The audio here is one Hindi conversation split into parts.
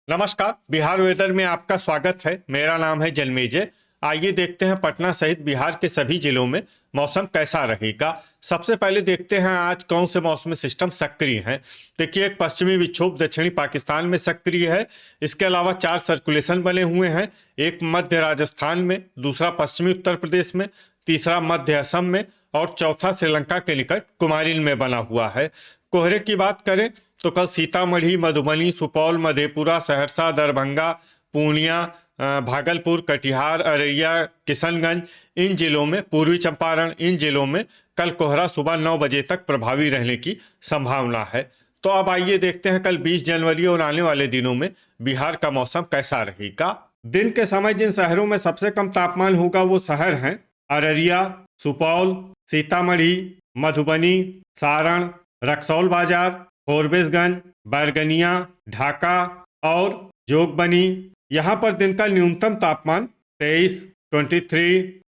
नमस्कार। बिहार वेदर में आपका स्वागत है। मेरा नाम है जन्मेजय। आइए देखते हैं पटना सहित बिहार के सभी जिलों में मौसम कैसा रहेगा। सबसे पहले देखते हैं आज कौन से मौसमी सिस्टम सक्रिय हैं। देखिए, एक पश्चिमी विक्षोभ दक्षिणी पाकिस्तान में सक्रिय है। इसके अलावा 4 सर्कुलेशन बने हुए हैं। एक मध्य राजस्थान में, दूसरा पश्चिमी उत्तर प्रदेश में, तीसरा मध्य असम में और चौथा श्रीलंका के निकट कुमारिन में बना हुआ है। कोहरे की बात करें तो कल सीतामढ़ी, मधुबनी, सुपौल, मधेपुरा, सहरसा, दरभंगा, पूर्णिया, भागलपुर, कटिहार, अररिया, किशनगंज, इन जिलों में, पूर्वी चंपारण, इन जिलों में कल कोहरा सुबह 9 बजे तक प्रभावी रहने की संभावना है। तो अब आइए देखते हैं कल 20 जनवरी और आने वाले दिनों में बिहार का मौसम कैसा रहेगा। दिन के समय जिन शहरों में सबसे कम तापमान होगा वो शहर हैं अररिया, सुपौल, सीतामढ़ी, मधुबनी, सारण, रक्सौल बाजार, फोरबिसगंज, बैरगनिया, ढाका और जोगबनी। यहाँ पर दिन का न्यूनतम तापमान 23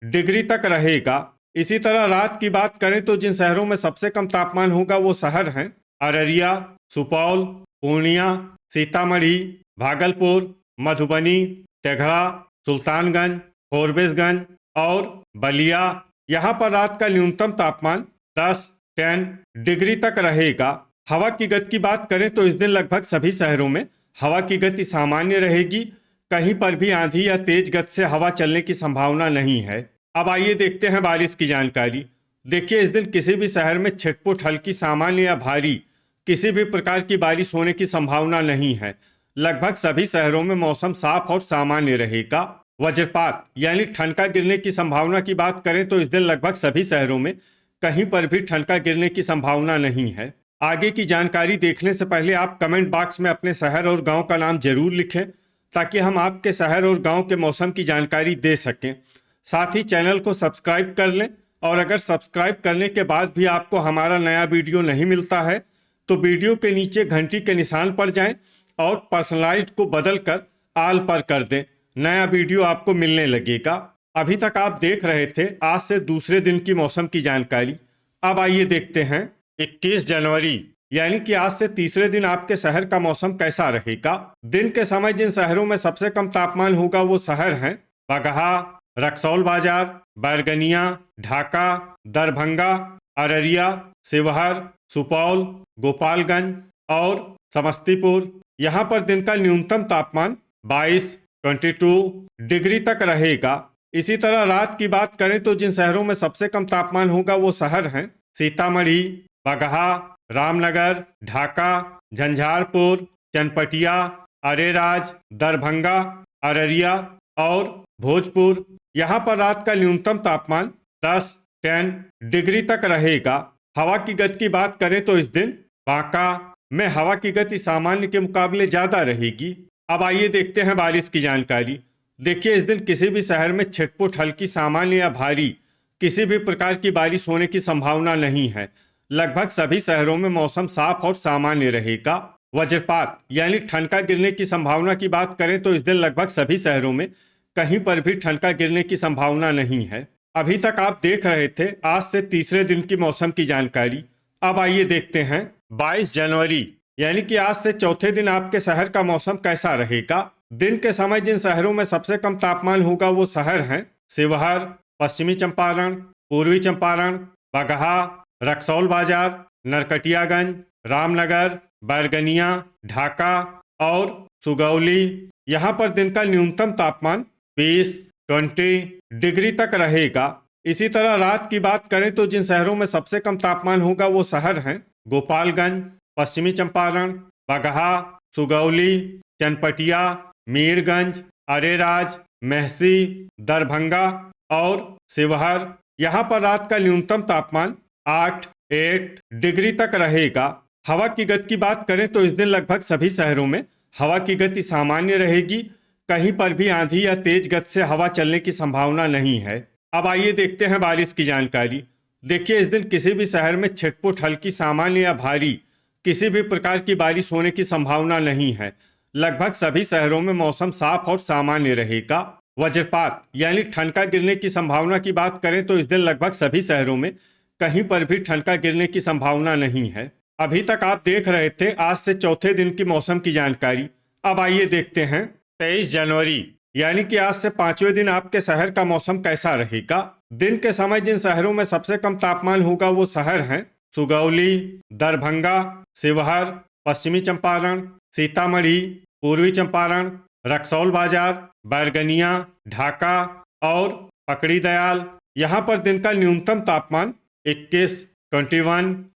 डिग्री तक रहेगा। इसी तरह रात की बात करें तो जिन शहरों में सबसे कम तापमान होगा वो शहर हैं अररिया, सुपौल, पूर्णिया, सीतामढ़ी, भागलपुर, मधुबनी, तेघड़ा, सुल्तानगंज, फोरबिसगंज और बलिया। यहाँ पर रात का न्यूनतम तापमान 10 डिग्री तक रहेगा। हवा की गति की बात करें तो इस दिन लगभग सभी शहरों में हवा की गति सामान्य रहेगी। कहीं पर भी आंधी या तेज गति से हवा चलने की संभावना नहीं है। अब आइए देखते हैं बारिश की जानकारी। देखिए, इस दिन किसी भी शहर में छिटपुट, हल्की, सामान्य या भारी किसी भी प्रकार की बारिश होने की संभावना नहीं है। लगभग सभी शहरों में मौसम साफ और सामान्य रहेगा। वज्रपात यानी ठनका गिरने की संभावना की बात करें तो इस दिन लगभग सभी शहरों में कहीं पर भी ठनका गिरने की संभावना नहीं है। आगे की जानकारी देखने से पहले आप कमेंट बॉक्स में अपने शहर और गांव का नाम जरूर लिखें ताकि हम आपके शहर और गांव के मौसम की जानकारी दे सकें। साथ ही चैनल को सब्सक्राइब कर लें और अगर सब्सक्राइब करने के बाद भी आपको हमारा नया वीडियो नहीं मिलता है तो वीडियो के नीचे घंटी के निशान पर जाएं और पर्सनलाइज्ड को बदल कर आल पर कर दें। नया वीडियो आपको मिलने लगेगा। अभी तक आप देख रहे थे आज से दूसरे दिन की मौसम की जानकारी। अब आइए देखते हैं 21 जनवरी यानी कि आज से तीसरे दिन आपके शहर का मौसम कैसा रहेगा। दिन के समय जिन शहरों में सबसे कम तापमान होगा वो शहर हैं बगहा, रक्सौल बाजार, बैरगनिया, ढाका, दरभंगा, अररिया, शिवहर, सुपौल, गोपालगंज और समस्तीपुर। यहाँ पर दिन का न्यूनतम तापमान 22 डिग्री तक रहेगा। इसी तरह रात की बात करें तो जिन शहरों में सबसे कम तापमान होगा वो शहर हैं सीतामढ़ी, बगहा, रामनगर, ढाका, झंझारपुर, चनपटिया, अरेराज, दरभंगा, अररिया और भोजपुर। यहाँ पर रात का न्यूनतम तापमान 10 डिग्री तक रहेगा। हवा की गति की बात करें तो इस दिन बांका में हवा की गति सामान्य के मुकाबले ज्यादा रहेगी। अब आइए देखते हैं बारिश की जानकारी। देखिए, इस दिन किसी भी शहर में छिटपुट, हल्की, सामान्य या भारी किसी भी प्रकार की बारिश होने की संभावना नहीं है। लगभग सभी शहरों में मौसम साफ और सामान्य रहेगा। वज्रपात यानी ठनका गिरने की संभावना की बात करें तो इस दिन लगभग सभी शहरों में कहीं पर भी ठनका गिरने की संभावना नहीं है। अभी तक आप देख रहे थे आज से तीसरे दिन की मौसम की जानकारी। अब आइए देखते हैं 22 जनवरी यानी कि आज से चौथे दिन आपके शहर का मौसम कैसा रहेगा। दिन के समय जिन शहरों में सबसे कम तापमान होगा वो शहर हैं शिवहर, पश्चिमी चंपारण, पूर्वी चंपारण, बगहा, रक्सौल बाजार, नरकटियागंज, रामनगर, बैरगनिया, ढाका और सुगौली। यहाँ पर दिन का न्यूनतम तापमान 20 डिग्री तक रहेगा। इसी तरह रात की बात करें तो जिन शहरों में सबसे कम तापमान होगा वो शहर हैं गोपालगंज, पश्चिमी चंपारण, बगहा, सुगौली, चनपटिया, मीरगंज, अरेराज, मेहसी, दरभंगा और शिवहर। यहाँ पर रात का न्यूनतम तापमान 8 डिग्री तक रहेगा। हवा की गति की बात करें तो इस दिन लगभग सभी शहरों में हवा की गति सामान्य रहेगी। कहीं पर भी आंधी या तेज गति से हवा चलने की संभावना नहीं है। अब आइए देखते हैं बारिश की जानकारी। देखिए, इस दिन किसी भी शहर में छिटपुट, हल्की, सामान्य या भारी किसी भी प्रकार की बारिश होने की संभावना नहीं है। लगभग सभी शहरों में मौसम साफ और सामान्य रहेगा। वज्रपात यानी ठनका गिरने की संभावना की बात करें तो इस दिन लगभग सभी शहरों में कहीं पर भी ठनका गिरने की संभावना नहीं है। अभी तक आप देख रहे थे आज से चौथे दिन की मौसम की जानकारी। अब आइए देखते हैं 23 जनवरी यानी कि आज से 5वें दिन आपके शहर का मौसम कैसा रहेगा। दिन के समय जिन शहरों में सबसे कम तापमान होगा वो शहर हैं सुगौली, दरभंगा, शिवहर, पश्चिमी चंपारण, सीतामढ़ी, पूर्वी चंपारण, रक्सौल बाजार, बैरगनिया, ढाका और पकड़ी दयाल। यहाँ पर दिन का न्यूनतम तापमान 21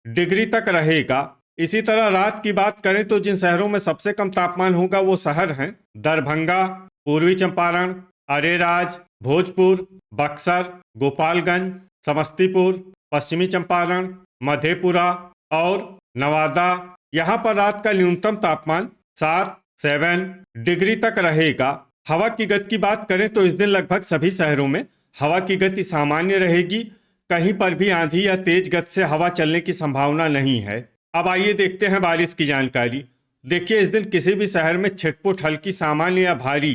डिग्री तक रहेगा। इसी तरह रात की बात करें तो जिन शहरों में सबसे कम तापमान होगा वो शहर हैं दरभंगा, पूर्वी चंपारण, अरेराज, भोजपुर, बक्सर, गोपालगंज, समस्तीपुर, पश्चिमी चंपारण, मधेपुरा और नवादा। यहाँ पर रात का न्यूनतम तापमान 7 डिग्री तक रहेगा। हवा की गति की बात करें तो इस दिन लगभग सभी शहरों में हवा की गति सामान्य रहेगी। कहीं पर भी आंधी या तेज गति से हवा चलने की संभावना नहीं है। अब आइए देखते हैं बारिश की जानकारी। देखिए, इस दिन किसी भी शहर में छिटपुट हल्की, सामान्य या भारी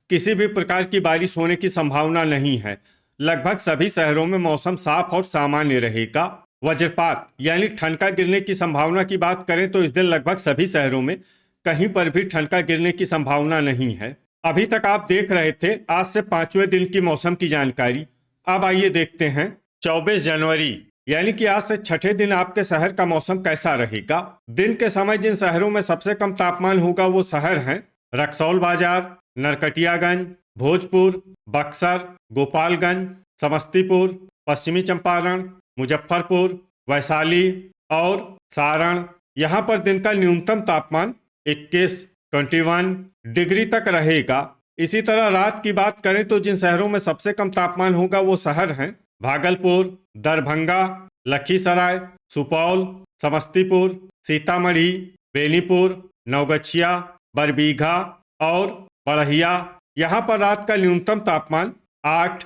किसी भी प्रकार की बारिश होने की संभावना नहीं है। लगभग सभी शहरों में मौसम साफ और सामान्य रहेगा। वज्रपात यानी ठनका गिरने की संभावना की बात करें तो इस दिन लगभग सभी शहरों में कहीं पर भी ठनका गिरने की संभावना नहीं है। अभी तक आप देख रहे थे आज से 5वें दिन की मौसम की जानकारी। अब आइए देखते हैं 24 जनवरी यानी कि आज से 6ठे दिन आपके शहर का मौसम कैसा रहेगा। दिन के समय जिन शहरों में सबसे कम तापमान होगा वो शहर हैं रक्सौल बाजार, नरकटियागंज, भोजपुर, बक्सर, गोपालगंज, समस्तीपुर, पश्चिमी चंपारण, मुजफ्फरपुर, वैशाली और सारण। यहाँ पर दिन का न्यूनतम तापमान 21 डिग्री तक रहेगा। इसी तरह रात की बात करें तो जिन शहरों में सबसे कम तापमान होगा वो शहर हैं भागलपुर, दरभंगा, लखीसराय, सुपौल, समस्तीपुर, सीतामढ़ी, बेनीपुर, नवगछिया, बरबीघा और बढ़िया। यहाँ पर रात का न्यूनतम तापमान 8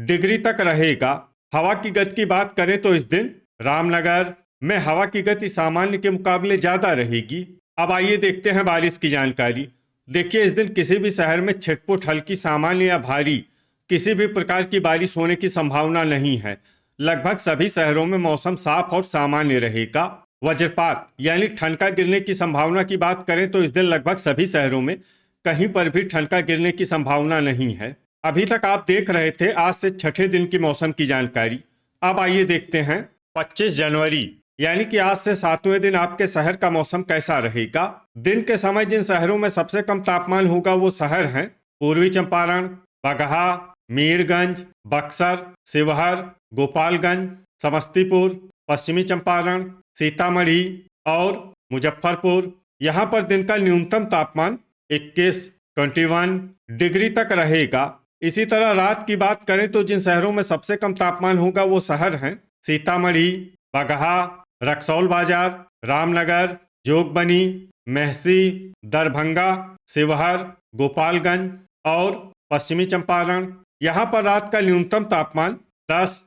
डिग्री तक रहेगा। हवा की गति की बात करें तो इस दिन रामनगर में हवा की गति सामान्य के मुकाबले ज्यादा रहेगी। अब आइए देखते हैं बारिश की जानकारी। देखिए, इस दिन किसी भी शहर में छिटपुट हल्की, सामान्य या भारी किसी भी प्रकार की बारिश होने की संभावना नहीं है। लगभग सभी शहरों में मौसम साफ और सामान्य रहेगा। वज्रपात यानी ठनका गिरने की संभावना की बात करें तो इस दिन लगभग सभी शहरों में कहीं पर भी ठनका गिरने की संभावना नहीं है। अभी तक आप देख रहे थे आज से 6ठे दिन की मौसम की जानकारी। अब आइए देखते हैं 25 जनवरी यानी कि आज से 7वें दिन आपके शहर का मौसम कैसा रहेगा। दिन के समय जिन शहरों में सबसे कम तापमान होगा वो शहर हैं पूर्वी चंपारण, बगहा, मीरगंज, बक्सर, शिवहर, गोपालगंज, समस्तीपुर, पश्चिमी चंपारण, सीतामढ़ी और मुजफ्फरपुर। यहाँ पर दिन का न्यूनतम तापमान 21 डिग्री तक रहेगा। इसी तरह रात की बात करें तो जिन शहरों में सबसे कम तापमान होगा वो शहर हैं सीतामढ़ी, बगहा, रक्सौल बाजार, रामनगर, जोगबनी, मेहसी, दरभंगा, शिवहर, गोपालगंज और पश्चिमी चंपारण। यहाँ पर रात का न्यूनतम तापमान 10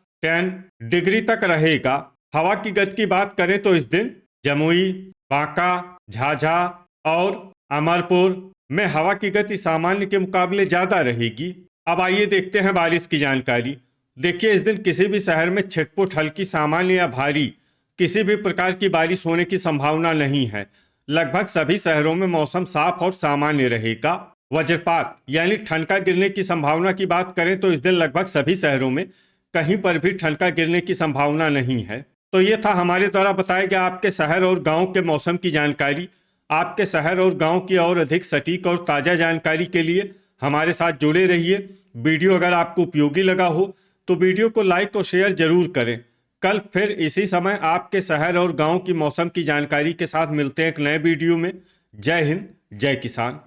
डिग्री तक रहेगा। हवा की गति की बात करें तो इस दिन जमुई, बांका, झाझा और अमरपुर में हवा की गति सामान्य के मुकाबले ज्यादा रहेगी। अब आइए देखते हैं बारिश की जानकारी। देखिए, इस दिन किसी भी शहर में छिटपुट हल्की, सामान्य या भारी किसी भी प्रकार की बारिश होने की संभावना नहीं है। लगभग सभी शहरों में मौसम साफ और सामान्य रहेगा। वज्रपात यानी ठनका गिरने की संभावना की बात करें तो इस दिन लगभग सभी शहरों में कहीं पर भी ठनका गिरने की संभावना नहीं है। तो ये था हमारे द्वारा बताया गया आपके शहर और गांव के मौसम की जानकारी। आपके शहर और गांव की और अधिक सटीक और ताज़ा जानकारी के लिए हमारे साथ जुड़े रहिए। वीडियो अगर आपको उपयोगी लगा हो तो वीडियो को लाइक और शेयर जरूर करें। कल फिर इसी समय आपके शहर और गांव की मौसम की जानकारी के साथ मिलते हैं एक नए वीडियो में। जय हिंद, जय किसान।